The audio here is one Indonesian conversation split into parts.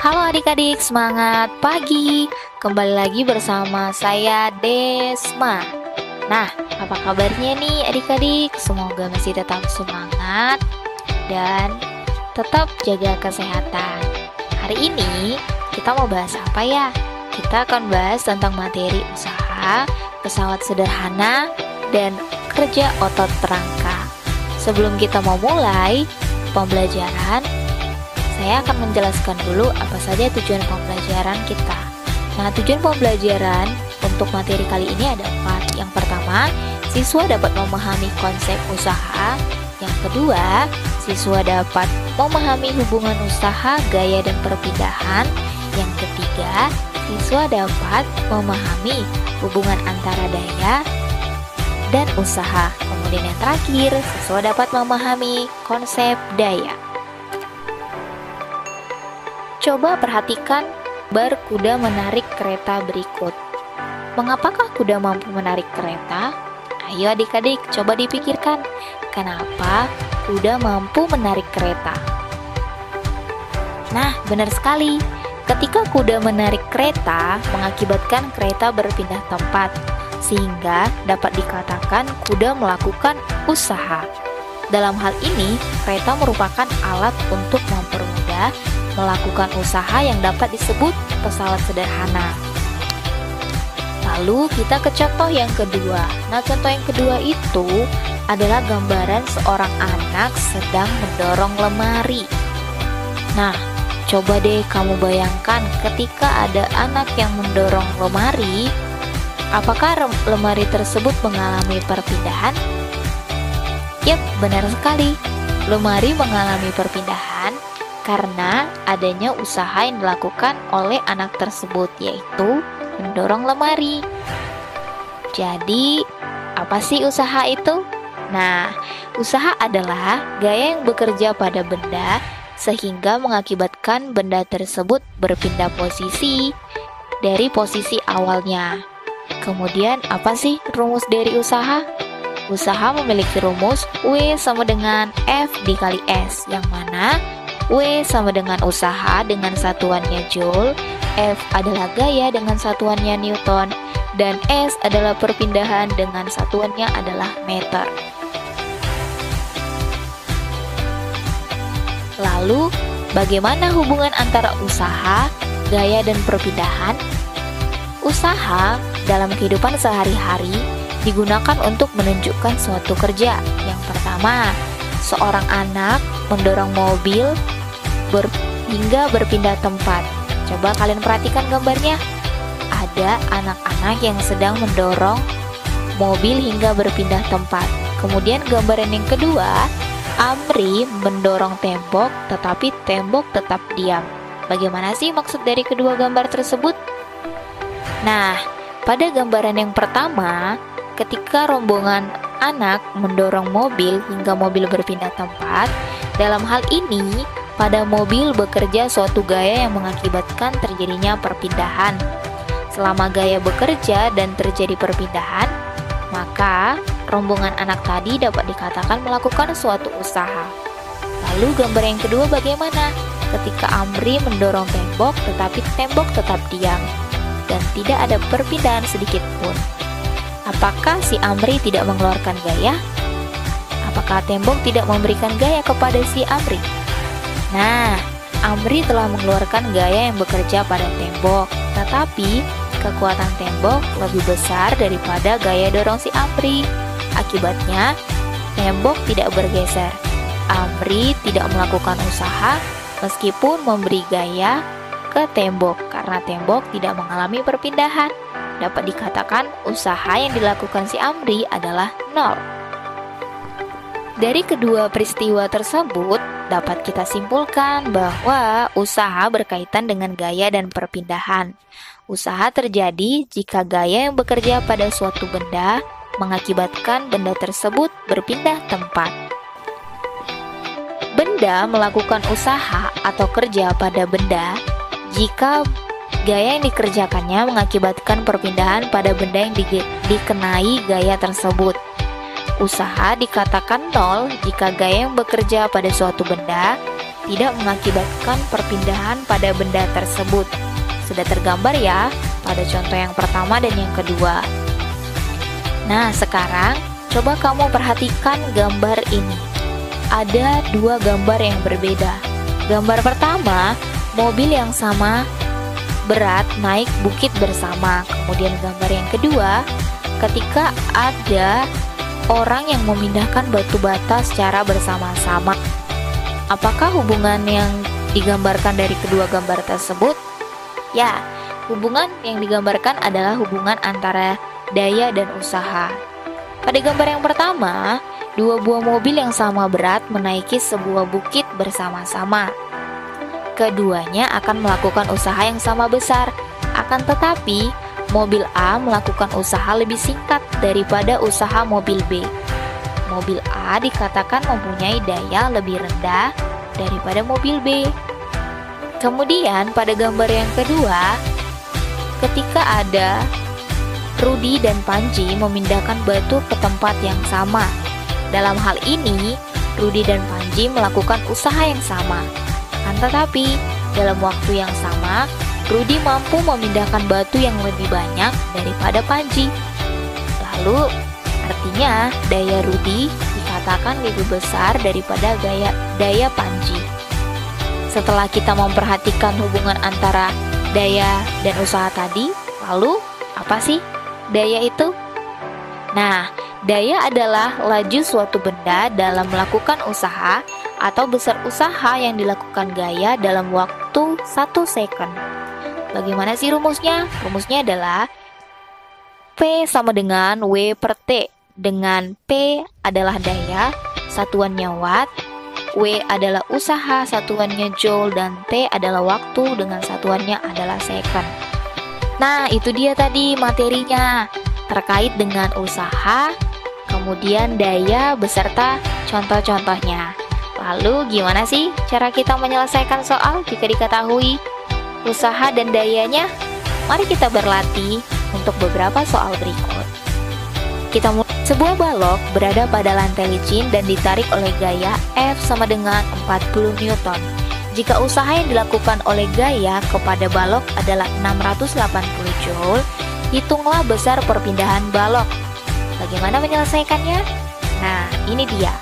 Halo adik-adik, semangat pagi. Kembali lagi bersama saya Desma. Nah, apa kabarnya nih adik-adik? Semoga masih tetap semangat dan tetap jaga kesehatan. Hari ini kita mau bahas apa ya? Kita akan bahas tentang materi usaha, pesawat sederhana, dan kerja otot rangka. Sebelum kita mau mulai pembelajaran, saya akan menjelaskan dulu apa saja tujuan pembelajaran kita. Nah, tujuan pembelajaran untuk materi kali ini ada 4. Yang pertama, siswa dapat memahami konsep usaha. Yang kedua, siswa dapat memahami hubungan usaha, gaya, dan perpindahan. Yang ketiga, siswa dapat memahami hubungan antara daya dan usaha. Kemudian yang terakhir, siswa dapat memahami konsep daya. Coba perhatikan gambar kuda menarik kereta berikut. Mengapakah kuda mampu menarik kereta? Ayo adik-adik, coba dipikirkan. Kenapa kuda mampu menarik kereta? Nah, benar sekali. Ketika kuda menarik kereta, mengakibatkan kereta berpindah tempat, sehingga dapat dikatakan kuda melakukan usaha. Dalam hal ini, kereta merupakan alat untuk mempermudah melakukan usaha yang dapat disebut pesawat sederhana. Lalu kita ke contoh yang kedua. Nah, contoh yang kedua itu adalah gambaran seorang anak sedang mendorong lemari. Nah, coba deh kamu bayangkan ketika ada anak yang mendorong lemari, apakah lemari tersebut mengalami perpindahan? Yap, benar sekali. Lemari mengalami perpindahan karena adanya usaha yang dilakukan oleh anak tersebut, yaitu mendorong lemari. Jadi, apa sih usaha itu? Nah, usaha adalah gaya yang bekerja pada benda sehingga mengakibatkan benda tersebut berpindah posisi dari posisi awalnya. Kemudian, apa sih rumus dari usaha? Usaha memiliki rumus W sama dengan F dikali S, yang mana W sama dengan usaha dengan satuannya Joule, F adalah gaya dengan satuannya Newton, dan S adalah perpindahan dengan satuannya adalah meter. Lalu, bagaimana hubungan antara usaha, gaya, dan perpindahan? Usaha dalam kehidupan sehari-hari digunakan untuk menunjukkan suatu kerja. Yang pertama, seorang anak mendorong mobil hingga berpindah tempat. Coba kalian perhatikan gambarnya. Ada anak-anak yang sedang mendorong mobil hingga berpindah tempat. Kemudian gambaran yang kedua, Amri mendorong tembok tetapi tembok tetap diam. Bagaimana sih maksud dari kedua gambar tersebut? Nah, pada gambaran yang pertama, ketika rombongan anak mendorong mobil hingga mobil berpindah tempat, dalam hal ini pada mobil bekerja suatu gaya yang mengakibatkan terjadinya perpindahan. Selama gaya bekerja dan terjadi perpindahan, maka rombongan anak tadi dapat dikatakan melakukan suatu usaha. Lalu gambar yang kedua bagaimana? Ketika Amri mendorong tembok tetapi tembok tetap diam dan tidak ada perpindahan sedikit pun. Apakah si Amri tidak mengeluarkan gaya? Apakah tembok tidak memberikan gaya kepada si Amri? Nah, Amri telah mengeluarkan gaya yang bekerja pada tembok, tetapi kekuatan tembok lebih besar daripada gaya dorong si Amri. Akibatnya, tembok tidak bergeser. Amri tidak melakukan usaha meskipun memberi gaya ke tembok karena tembok tidak mengalami perpindahan. Dapat dikatakan usaha yang dilakukan si Amri adalah 0. Dari kedua peristiwa tersebut, dapat kita simpulkan bahwa usaha berkaitan dengan gaya dan perpindahan. Usaha terjadi jika gaya yang bekerja pada suatu benda mengakibatkan benda tersebut berpindah tempat. Benda melakukan usaha atau kerja pada benda jika gaya yang dikerjakannya mengakibatkan perpindahan pada benda yang dikenai gaya tersebut. Usaha dikatakan 0 jika gaya yang bekerja pada suatu benda tidak mengakibatkan perpindahan pada benda tersebut. Sudah tergambar ya pada contoh yang pertama dan yang kedua. Nah, sekarang coba kamu perhatikan gambar ini. Ada dua gambar yang berbeda. Gambar pertama, mobil yang sama berat naik bukit bersama. Kemudian gambar yang kedua, ketika ada orang yang memindahkan batu bata secara bersama-sama. Apakah hubungan yang digambarkan dari kedua gambar tersebut? Ya, hubungan yang digambarkan adalah hubungan antara daya dan usaha. Pada gambar yang pertama, dua buah mobil yang sama berat menaiki sebuah bukit bersama-sama. Keduanya akan melakukan usaha yang sama besar. Akan tetapi, mobil A melakukan usaha lebih singkat daripada usaha mobil B. Mobil A dikatakan mempunyai daya lebih rendah daripada mobil B. Kemudian pada gambar yang kedua, ketika ada Rudi dan Panji memindahkan batu ke tempat yang sama. Dalam hal ini, Rudi dan Panji melakukan usaha yang sama. Akan tetapi, dalam waktu yang sama, Rudi mampu memindahkan batu yang lebih banyak daripada Panji. Lalu, artinya daya Rudi dikatakan lebih besar daripada daya Panji. Setelah kita memperhatikan hubungan antara daya dan usaha tadi, lalu apa sih daya itu? Nah, daya adalah laju suatu benda dalam melakukan usaha atau besar usaha yang dilakukan gaya dalam waktu 1 second. Bagaimana sih rumusnya? Rumusnya adalah P sama dengan W per T, dengan P adalah daya, satuannya watt, W adalah usaha, satuannya joule, dan T adalah waktu dengan satuannya adalah second. Nah, itu dia tadi materinya terkait dengan usaha, kemudian daya beserta contoh-contohnya. Lalu gimana sih cara kita menyelesaikan soal jika diketahui usaha dan dayanya? Mari kita berlatih untuk beberapa soal berikut. Sebuah balok berada pada lantai licin dan ditarik oleh gaya F sama dengan 40 Newton. Jika usaha yang dilakukan oleh gaya kepada balok adalah 680 Joule, hitunglah besar perpindahan balok. Bagaimana menyelesaikannya? Nah, ini dia.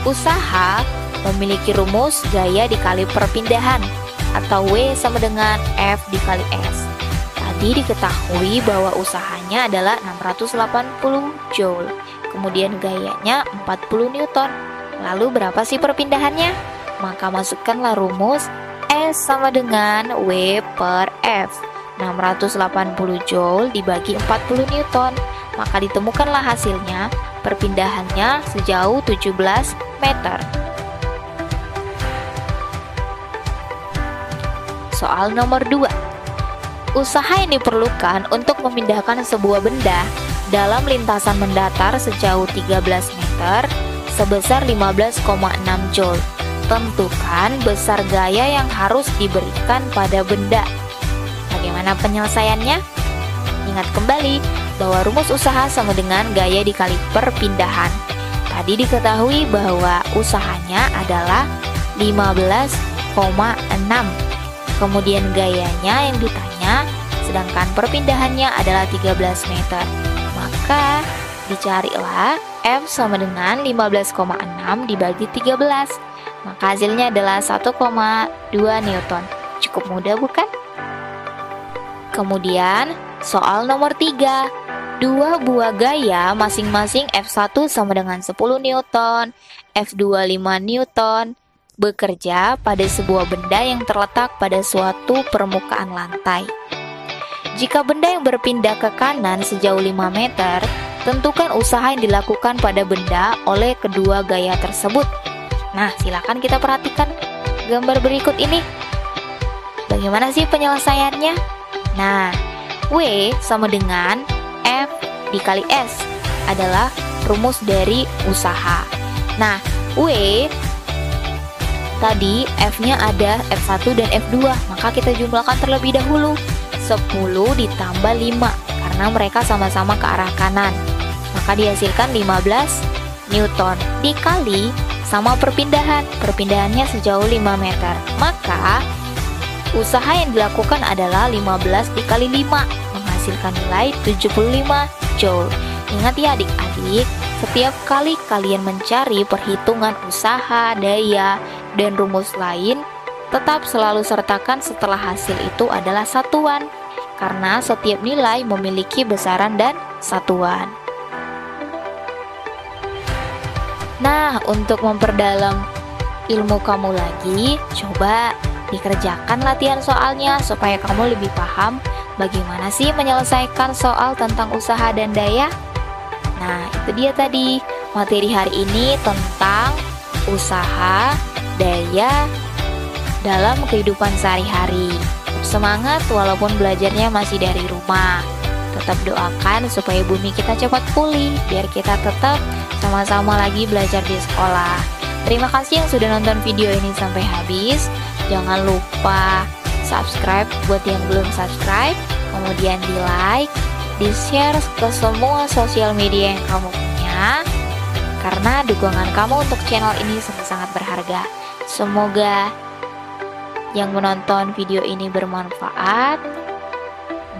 Usaha memiliki rumus gaya dikali perpindahan atau W sama dengan F dikali S. Tadi diketahui bahwa usahanya adalah 680 Joule, kemudian gayanya 40 Newton. Lalu berapa sih perpindahannya? Maka masukkanlah rumus S sama dengan W per F. 680 Joule dibagi 40 Newton. Maka ditemukanlah hasilnya, perpindahannya sejauh 17 meter. Soal nomor 2. Usaha yang diperlukan untuk memindahkan sebuah benda dalam lintasan mendatar sejauh 13 meter sebesar 15,6 Joule. Tentukan besar gaya yang harus diberikan pada benda. Bagaimana penyelesaiannya? Ingat kembali bahwa rumus usaha sama dengan gaya dikali perpindahan. Tadi diketahui bahwa usahanya adalah 15,6. Kemudian gayanya yang ditanya, sedangkan perpindahannya adalah 13 meter. Maka dicarilah F sama dengan 15,6 dibagi 13. Maka hasilnya adalah 1,2 Newton. Cukup mudah bukan? Kemudian soal nomor 3. Dua buah gaya masing-masing F1 sama dengan 10 Newton, F2 5 Newton, bekerja pada sebuah benda yang terletak pada suatu permukaan lantai. Jika benda yang berpindah ke kanan sejauh 5 meter, tentukan usaha yang dilakukan pada benda oleh kedua gaya tersebut. Nah, silakan kita perhatikan gambar berikut ini. Bagaimana sih penyelesaiannya? Nah, W sama dengan F dikali S adalah rumus dari usaha. Nah, W tadi F-nya ada F1 dan F2, maka kita jumlahkan terlebih dahulu. 10 ditambah 5, karena mereka sama-sama ke arah kanan. Maka dihasilkan 15 Newton dikali sama perpindahan. Perpindahannya sejauh 5 meter. Maka usaha yang dilakukan adalah 15 dikali 5, menghasilkan nilai 75 Joule. Ingat ya adik-adik, setiap kali kalian mencari perhitungan usaha, daya, dan rumus lain, tetap selalu sertakan setelah hasil itu adalah satuan, karena setiap nilai memiliki besaran dan satuan. Nah, untuk memperdalam ilmu kamu lagi, coba dikerjakan latihan soalnya supaya kamu lebih paham bagaimana sih menyelesaikan soal tentang usaha dan daya. Nah, itu dia tadi materi hari ini tentang usaha, daya dalam kehidupan sehari-hari. Semangat walaupun belajarnya masih dari rumah. Tetap doakan supaya bumi kita cepat pulih, biar kita tetap sama-sama lagi belajar di sekolah. Terima kasih yang sudah nonton video ini sampai habis. Jangan lupa subscribe buat yang belum subscribe, kemudian di like, di share ke semua sosial media yang kamu punya, karena dukungan kamu untuk channel ini sangat-sangat berharga. Semoga yang menonton video ini bermanfaat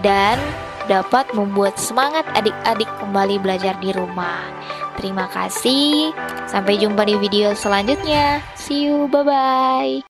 dan dapat membuat semangat adik-adik kembali belajar di rumah. Terima kasih, sampai jumpa di video selanjutnya. See you, bye-bye.